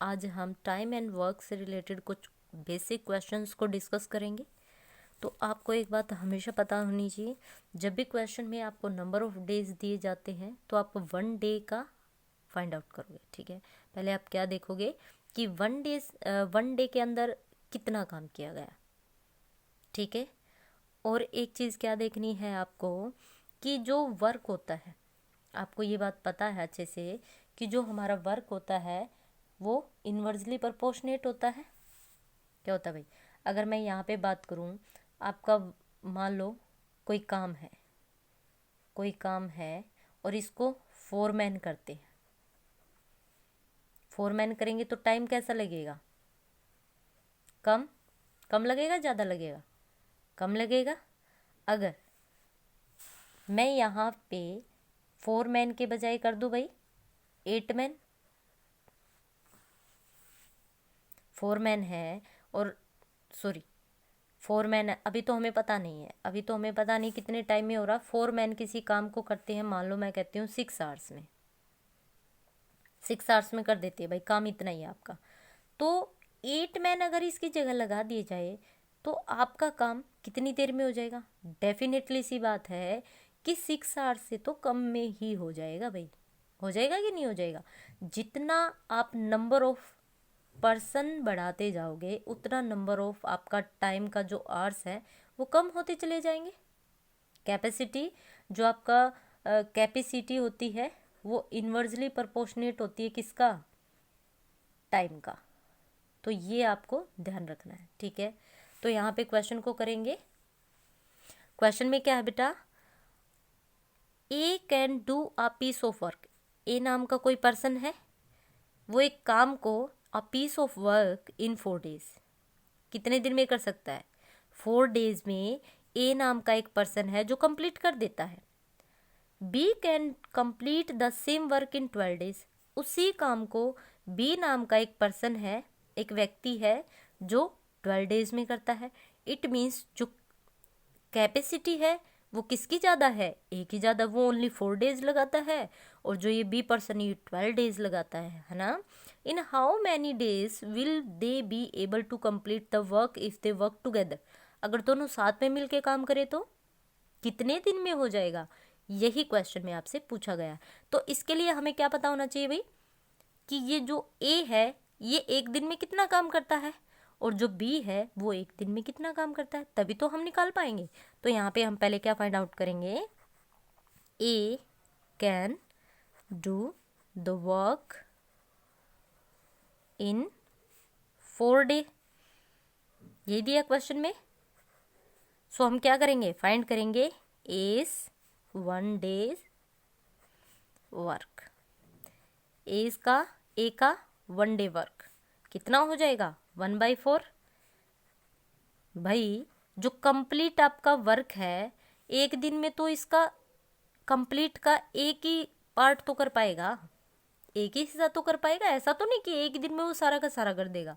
आज हम time and work से रिलेटेड कुछ बेसिक क्वेश्चंस को डिस्कस करेंगे। तो आपको एक बात हमेशा पता होनी चाहिए, जब भी क्वेश्चन में आपको नंबर ऑफ डेज दिए जाते हैं तो आप 1 डे का फाइंड आउट करोगे। ठीक है, पहले आप क्या देखोगे कि 1 डे के अंदर कितना काम किया गया। ठीक है, और एक चीज़ क्या देखनी है आपको कि जो वर्क होता है, आपको ये बात पता है अच्छे से कि जो हमारा वर्क होता है वो इन्वर्सली प्रोपोर्शनेट होता है। क्या होता है भाई, अगर मैं यहाँ पे बात करूँ, आपका मान लो कोई काम है और इसको 4 मैन करते हैं। 4 मैन करेंगे तो टाइम कैसा लगेगा? कम कम लगेगा, ज़्यादा लगेगा? कम लगेगा। अगर मैं यहाँ पे 4 मैन के बजाय कर दूँ भाई 8 मैन, 4 मैन है और सॉरी 4 मैन अभी तो हमें पता नहीं है, अभी तो हमें पता नहीं कितने टाइम में हो रहा। 4 मैन किसी काम को करते हैं, मान लो मैं कहती हूँ 6 आवर्स में, 6 आवर्स में कर देती है भाई, काम इतना ही है आपका। तो 8 मैन अगर इसकी जगह लगा दिए जाए तो आपका काम कितनी देर में हो जाएगा? डेफिनेटली सी बात है कि 6 आवर्स से तो कम में ही हो जाएगा भाई। हो जाएगा कि नहीं हो जाएगा? जितना आप नंबर ऑफ पर्सन बढ़ाते जाओगे उतना नंबर ऑफ आपका टाइम का जो आवर्स है वो कम होते चले जाएंगे। कैपेसिटी, जो आपका कैपेसिटी होती है वो इन्वर्सली प्रोपोर्शनेट होती है किसका? टाइम का। तो ये आपको ध्यान रखना है। ठीक है, तो यहाँ पे क्वेश्चन को करेंगे। क्वेश्चन में क्या है बेटा? A can do a piece of work. A नाम का कोई पर्सन है, वो एक काम को a piece of work in 4 days, कितने दिन में कर सकता है? 4 डेज में ए नाम का एक पर्सन है जो कंप्लीट कर देता है। B can complete the same work in 12 days. उसी काम को बी नाम का एक पर्सन है, एक व्यक्ति है जो 12 डेज में करता है। इट मीन्स जो कैपेसिटी है वो किसकी ज़्यादा है? ए की ज़्यादा, वो ओनली 4 डेज लगाता है और जो ये बी पर्सन ये 12 डेज लगाता है ना। In how many days will they be able to complete the work if they work together. अगर दोनों साथ में मिलके काम करें तो कितने दिन में हो जाएगा? यही क्वेश्चन में आपसे पूछा गया। तो इसके लिए हमें क्या पता होना चाहिए भाई कि ये जो ए है ये एक दिन में कितना काम करता है और जो बी है वो एक दिन में कितना काम करता है, तभी तो हम निकाल पाएंगे। तो यहाँ पे हम पहले क्या फाइंड आउट करेंगे? A can do the work in 4 day, ये दिया क्वेश्चन में। सो हम क्या करेंगे? फाइंड करेंगे एज 1 डेज वर्क। ए का 1 डे वर्क कितना हो जाएगा? 1/4। भाई जो कंप्लीट आपका वर्क है एक दिन में, तो इसका कंप्लीट का एक ही पार्ट तो कर पाएगा, एक ही हिस्सा तो कर पाएगा। ऐसा तो नहीं कि एक दिन में वो सारा का सारा कर देगा।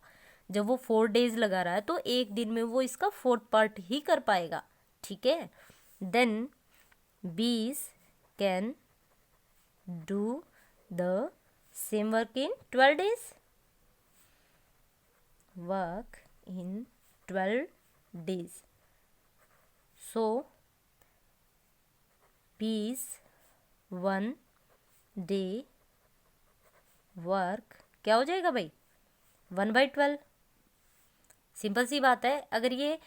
जब वो 4 डेज लगा रहा है तो एक दिन में वो इसका 4th पार्ट ही कर पाएगा। ठीक है, देन बीज can do the same work in 12 days. Work in 12 days. So bees 1 day work क्या हो जाएगा भाई? 1/12। सिंपल सी बात है, अगर ये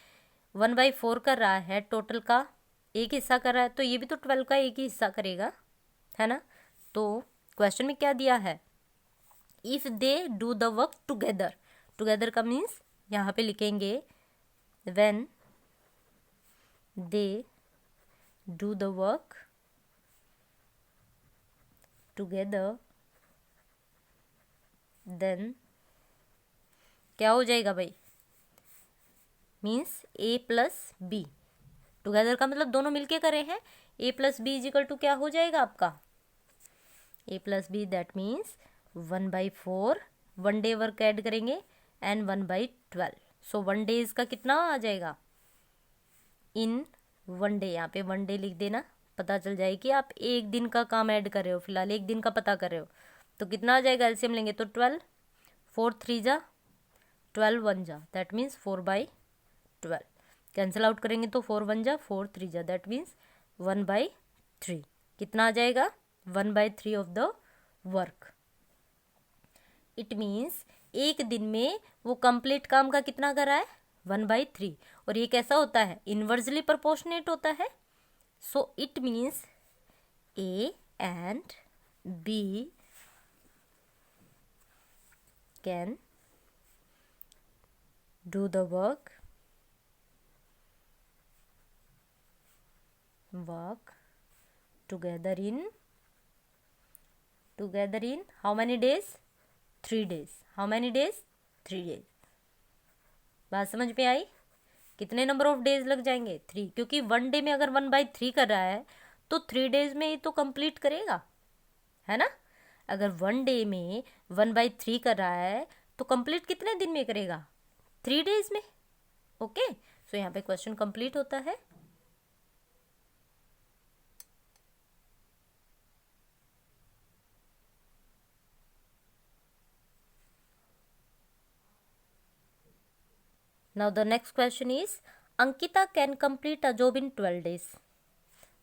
1/4 कर रहा है, टोटल का एक हिस्सा कर रहा है, तो ये भी तो 12 का एक ही हिस्सा करेगा, है ना। तो क्वेश्चन में क्या दिया है? If they do the work together. Together का मीन्स यहाँ पे लिखेंगे when they do the work together, then क्या हो जाएगा भाई? Means A plus B. Together का मतलब दोनों मिलके करे हैं। A plus B equal to क्या हो जाएगा आपका? A plus B, that means 1/4। 1 day work add करेंगे एंड 1/12। सो 1 डेज का कितना आ जाएगा? इन 1 डे, यहाँ पे 1 डे लिख देना, पता चल जाए कि आप एक दिन का काम ऐड कर रहे हो, फिलहाल एक दिन का पता कर रहे हो। तो कितना आ जाएगा? एलसीएम लेंगे तो 12। 4 3 जा 12 1 जा, दैट मीन्स 4/12। कैंसिल आउट करेंगे तो 4 1 जा 4 3 जा, दैट मीन्स 1/3। कितना आ जाएगा? 1/3 of the work. It means एक दिन में वो कंप्लीट काम का कितना करा है? 1/3। और ये कैसा होता है? इनवर्सली प्रोपोर्शनेट होता है। So it means A and B can do the work together in how many days? 3 days. How many days? 3 days. बात समझ में आई? कितने नंबर ऑफ डेज लग जाएंगे? 3, क्योंकि 1 डे में अगर 1/3 कर रहा है तो 3 डेज में ही तो कंप्लीट करेगा, है ना। अगर 1 डे में 1/3 कर रहा है तो कंप्लीट कितने दिन में करेगा? 3 डेज में। ओके, सो यहाँ पे क्वेश्चन कंप्लीट होता है। Now the next question is, Ankita can complete a job in 12 days.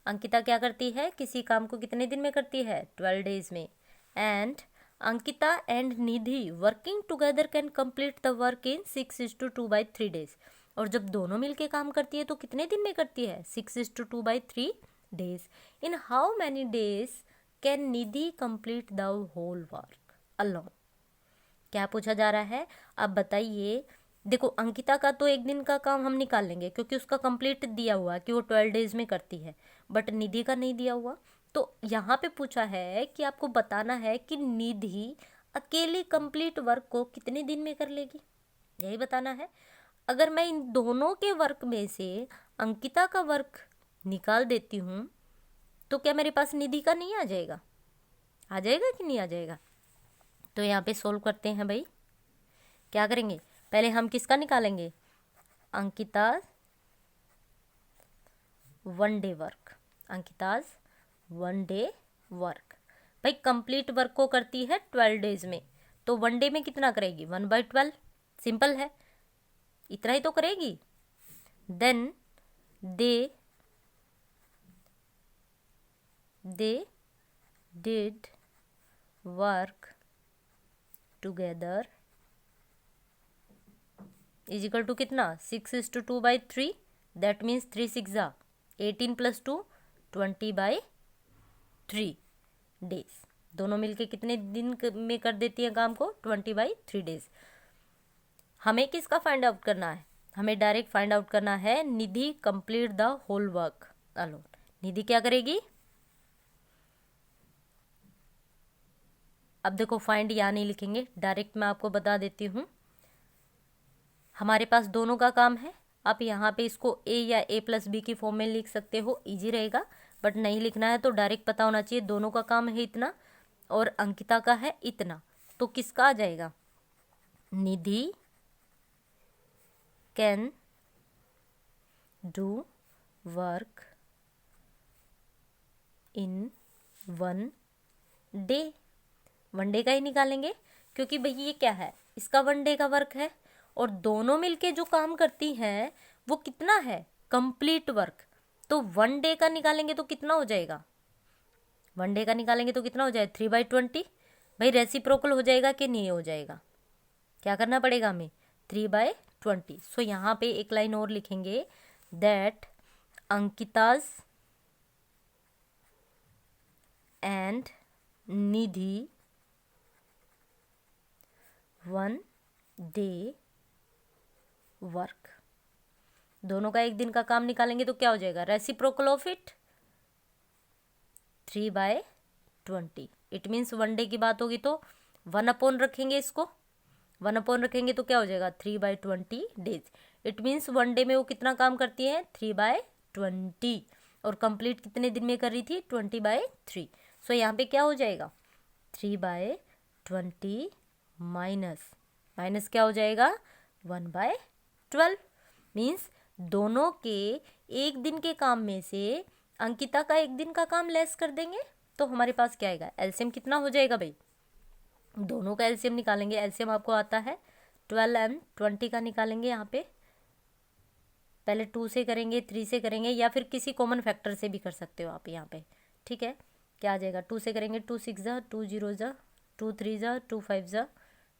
Ankita क्या करती है? किसी काम को कितने दिन में करती है? 12 डेज में। And Ankita and Nidhi working together can complete the work in 6:2/3 days. और जब दोनों मिलके काम करती है तो कितने दिन में करती है? 6:2/3 days. In how many days can Nidhi complete the whole work alone? क्या पूछा जा रहा है? अब बताइए। देखो, अंकिता का तो एक दिन का काम हम निकाल लेंगे क्योंकि उसका कंप्लीट दिया हुआ है कि वो 12 डेज में करती है, बट निधि का नहीं दिया हुआ। तो यहाँ पे पूछा है कि आपको बताना है कि निधि अकेली कंप्लीट वर्क को कितने दिन में कर लेगी, यही बताना है। अगर मैं इन दोनों के वर्क में से अंकिता का वर्क निकाल देती हूँ तो क्या मेरे पास निधि का नहीं आ जाएगा? आ जाएगा कि नहीं आ जाएगा? तो यहाँ पे सोल्व करते हैं भाई। क्या करेंगे? पहले हम किसका निकालेंगे? अंकिताज 1 डे वर्क। अंकिताज 1 day work. भाई कंप्लीट वर्क को करती है 12 डेज में, तो 1 डे में कितना करेगी? 1/12। सिंपल है, इतना ही तो करेगी। Then they did work together is equal to कितना? 6:2/3, दैट मीन्स 3 6 जा 18 + 2 20/3 डेज। दोनों मिलके कितने दिन में कर देती हैं काम को? 20/3 डेज। हमें किसका फाइंड आउट करना है? हमें डायरेक्ट फाइंड आउट करना है Nidhi complete the whole work alone. Nidhi क्या करेगी? अब देखो, फाइंड यहाँ नहीं लिखेंगे, डायरेक्ट मैं आपको बता देती हूँ। हमारे पास दोनों का काम है। आप यहाँ पे इसको A या A+B की फॉर्म में लिख सकते हो, इजी रहेगा, बट नहीं लिखना है तो डायरेक्ट पता होना चाहिए दोनों का काम है इतना और अंकिता का है इतना। तो किसका आ जाएगा? Nidhi can do work in 1 day. 1 day का ही निकालेंगे क्योंकि भाई ये क्या है? इसका 1 डे का वर्क है और दोनों मिलके जो काम करती हैं वो कितना है? Complete work. तो 1 डे का निकालेंगे तो कितना हो जाएगा? 1 डे का निकालेंगे तो कितना हो जाएगा? 3/20। भाई रेसिप्रोकल हो जाएगा कि नहीं हो जाएगा? क्या करना पड़ेगा हमें? 3/20। सो यहाँ पे एक लाइन और लिखेंगे, that Ankita's and Nidhi 1 day work. दोनों का एक दिन का काम निकालेंगे तो क्या हो जाएगा? Reciprocal of it 3/20। It means 1 day की बात होगी तो 1 रखेंगे, इसको 1 रखेंगे तो क्या हो जाएगा? 3/20 डेज। इट मीन्स 1 डे में वो कितना काम करती है? 3/20। और कंप्लीट कितने दिन में कर रही थी? 20/3। सो यहाँ पे क्या हो जाएगा? 3/20 माइनस क्या हो जाएगा? 1/12। मीन्स दोनों के एक दिन के काम में से अंकिता का एक दिन का काम लेस कर देंगे तो हमारे पास क्या आएगा? एलसीएम कितना हो जाएगा भाई? दोनों का एलसीएम निकालेंगे। एलसीएम आपको आता है 12 एंड 20 का निकालेंगे। यहाँ पे पहले 2 से करेंगे, 3 से करेंगे, या फिर किसी कॉमन फैक्टर से भी कर सकते हो आप यहाँ पे। ठीक है, क्या आ जाएगा? 2 से करेंगे, 2 6 जा, 2 0 जा, 2 3 जा, 2 5 जा,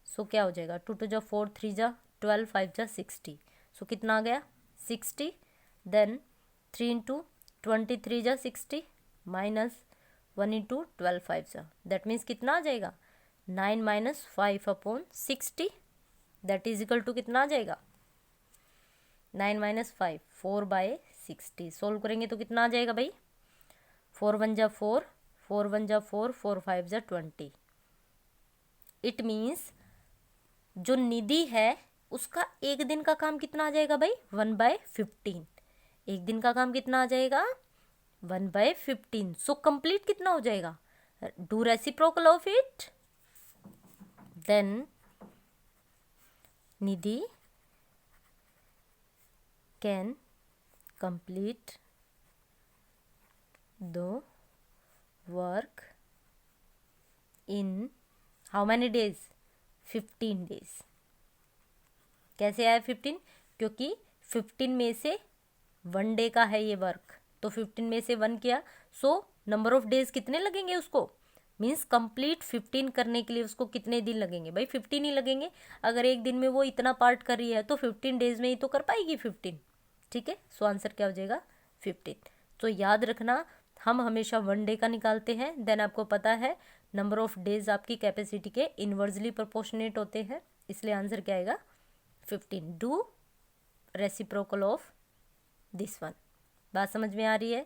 सो क्या हो जाएगा? 2 2 जा 4, 3 जा 12, 5 जा 60। सो कितना आ गया? 60। देन 3 इंटू 23 जा 60 माइनस 1 इंटू 12 5 जा, दैट मीन्स कितना आ जाएगा? 9 minus 5 upon 60, that is equal to कितना आ जाएगा? 9 माइनस 5, 4/60। सोल्व करेंगे तो कितना आ जाएगा भाई? 4 1 जा 4, 4 1 जा 4, 4 5 जा 20। इट मीन्स जो निधि है उसका एक दिन का काम कितना आ जाएगा भाई? 1/15। एक दिन का काम कितना आ जाएगा? 1/15। सो कंप्लीट कितना हो जाएगा? Do reciprocal of it. Then Nidhi can complete the work in how many days? 15 days. कैसे आया 15? क्योंकि 15 में से 1 डे का है ये वर्क, तो 15 में से 1 किया, सो नंबर ऑफ डेज कितने लगेंगे उसको? मीन्स कंप्लीट 15 करने के लिए उसको कितने दिन लगेंगे भाई? 15 ही लगेंगे। अगर एक दिन में वो इतना पार्ट कर रही है तो 15 डेज में ही तो कर पाएगी 15। ठीक है, सो आंसर क्या हो जाएगा? 15। तो याद रखना, हम हमेशा 1 डे का निकालते हैं। देन आपको पता है नंबर ऑफ डेज आपकी कैपेसिटी के इनवर्सली प्रोपोर्शनेट होते हैं, इसलिए आंसर क्या आएगा? 15। Do reciprocal of this one. बात समझ में आ रही है?